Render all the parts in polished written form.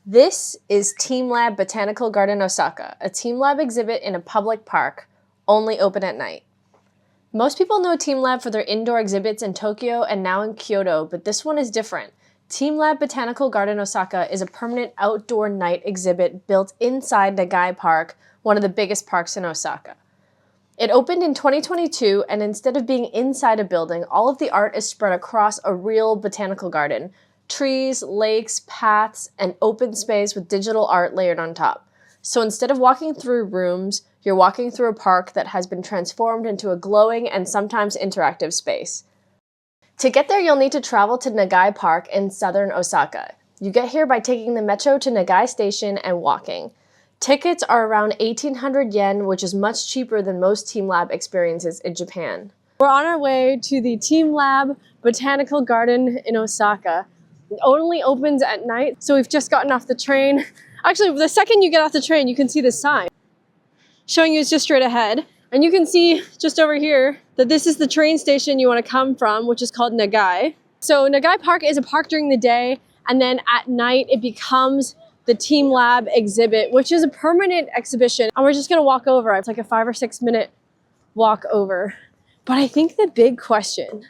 This is teamLab Botanical Garden Osaka, a teamLab exhibit in a public park, only open at night. Most people know teamLab for their indoor exhibits in Tokyo and now in Kyoto, but this one is different. teamLab Botanical Garden Osaka is a permanent outdoor night exhibit built inside Nagai Park, one of the biggest parks in Osaka. It opened in 2022, and instead of being inside a building, all of the art is spread across a real botanical garden. Trees, lakes, paths, and open space with digital art layered on top. So instead of walking through rooms, you're walking through a park that has been transformed into a glowing and sometimes interactive space. To get there, you'll need to travel to Nagai Park in southern Osaka. You get here by taking the metro to Nagai Station and walking. Tickets are around 1,800 yen, which is much cheaper than most teamLab experiences in Japan. We're on our way to the teamLab Botanical Garden in Osaka. It only opens at night, so we've just gotten off the train. Actually, the second you get off the train, you can see the sign showing you it's just straight ahead. And you can see just over here that this is the train station you want to come from, which is called Nagai. So Nagai Park is a park during the day, and then at night it becomes the teamLab exhibit, which is a permanent exhibition. And we're just gonna walk over. It's like a 5 or 6 minute walk over. But I think the big question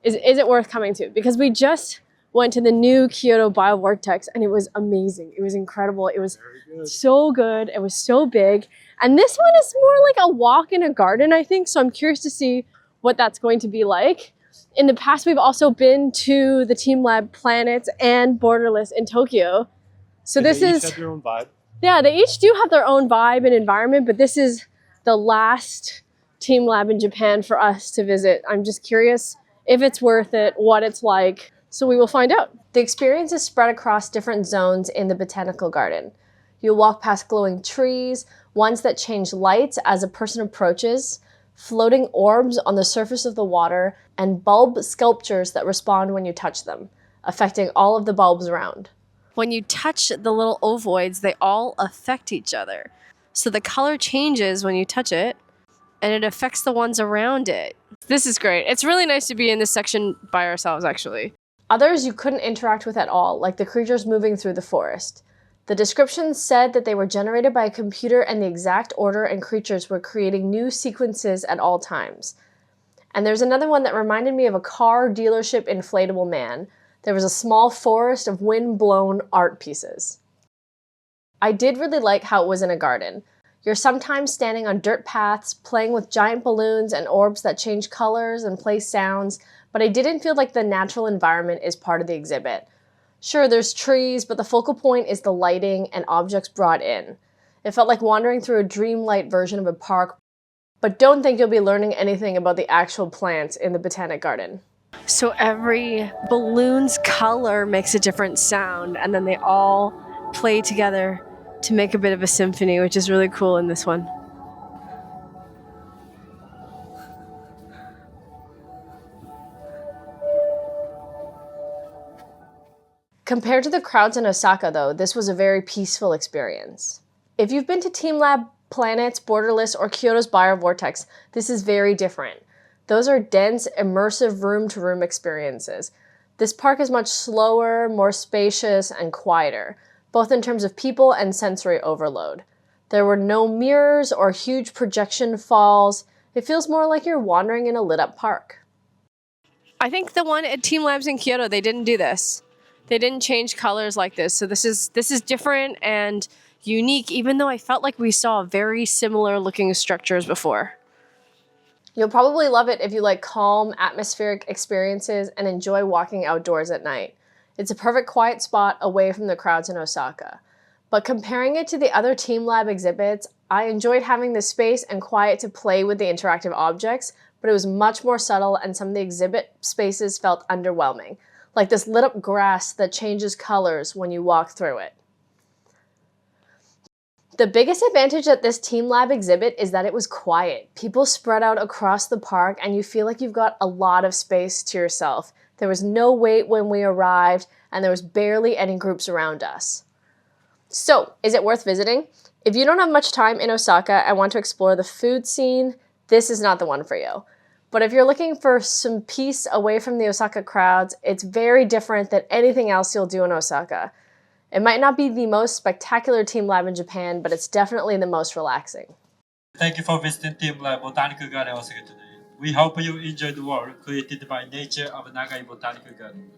is it worth coming to? Because we just went to the new Kyoto Biovortex and it was amazing. It was incredible. It was so good. It was so big. And this one is more like a walk in a garden, I think. So I'm curious to see what that's going to be like. In the past, we've also been to the teamLab Planets and Borderless in Tokyo. So and this they is, each have their own vibe. Yeah, they each do have their own vibe and environment, but this is the last teamLab in Japan for us to visit. I'm just curious if it's worth it, what it's like. So we will find out. The experience is spread across different zones in the botanical garden. You'll walk past glowing trees, ones that change lights as a person approaches, floating orbs on the surface of the water, and bulb sculptures that respond when you touch them, affecting all of the bulbs around. When you touch the little ovoids, they all affect each other. So the color changes when you touch it, and it affects the ones around it. This is great. It's really nice to be in this section by ourselves, actually. Others you couldn't interact with at all, like the creatures moving through the forest. The descriptions said that they were generated by a computer and the exact order and creatures were creating new sequences at all times. And there's another one that reminded me of a car dealership inflatable man. There was a small forest of wind-blown art pieces. I did really like how it was in a garden. You're sometimes standing on dirt paths, playing with giant balloons and orbs that change colors and play sounds, but I didn't feel like the natural environment is part of the exhibit. Sure, there's trees, but the focal point is the lighting and objects brought in. It felt like wandering through a dreamlight version of a park, but don't think you'll be learning anything about the actual plants in the Botanic Garden. So every balloon's color makes a different sound, and then they all play together to make a bit of a symphony, which is really cool in this one. Compared to the crowds in Osaka, though, this was a very peaceful experience. If you've been to teamLab Planets, Borderless, or Kyoto's Biovortex, this is very different. Those are dense, immersive room-to-room experiences. This park is much slower, more spacious, and quieter, both in terms of people and sensory overload. There were no mirrors or huge projection falls. It feels more like you're wandering in a lit-up park. I think the one at teamLabs in Kyoto, they didn't do this. They didn't change colors like this, so this is different and unique, even though I felt like we saw very similar looking structures before. You'll probably love it if you like calm, atmospheric experiences and enjoy walking outdoors at night. It's a perfect quiet spot away from the crowds in Osaka. But comparing it to the other teamLab exhibits, I enjoyed having the space and quiet to play with the interactive objects, but it was much more subtle and some of the exhibit spaces felt underwhelming, like this lit up grass that changes colors when you walk through it. The biggest advantage at this teamLab exhibit is that it was quiet. People spread out across the park and you feel like you've got a lot of space to yourself. There was no wait when we arrived and there was barely any groups around us. So, is it worth visiting? If you don't have much time in Osaka and want to explore the food scene, this is not the one for you. But if you're looking for some peace away from the Osaka crowds, it's very different than anything else you'll do in Osaka. It might not be the most spectacular team lab in Japan, but it's definitely the most relaxing. Thank you for visiting teamLab Botanical Garden Osaka today. We hope you enjoyed the work created by nature of Nagai Botanical Garden.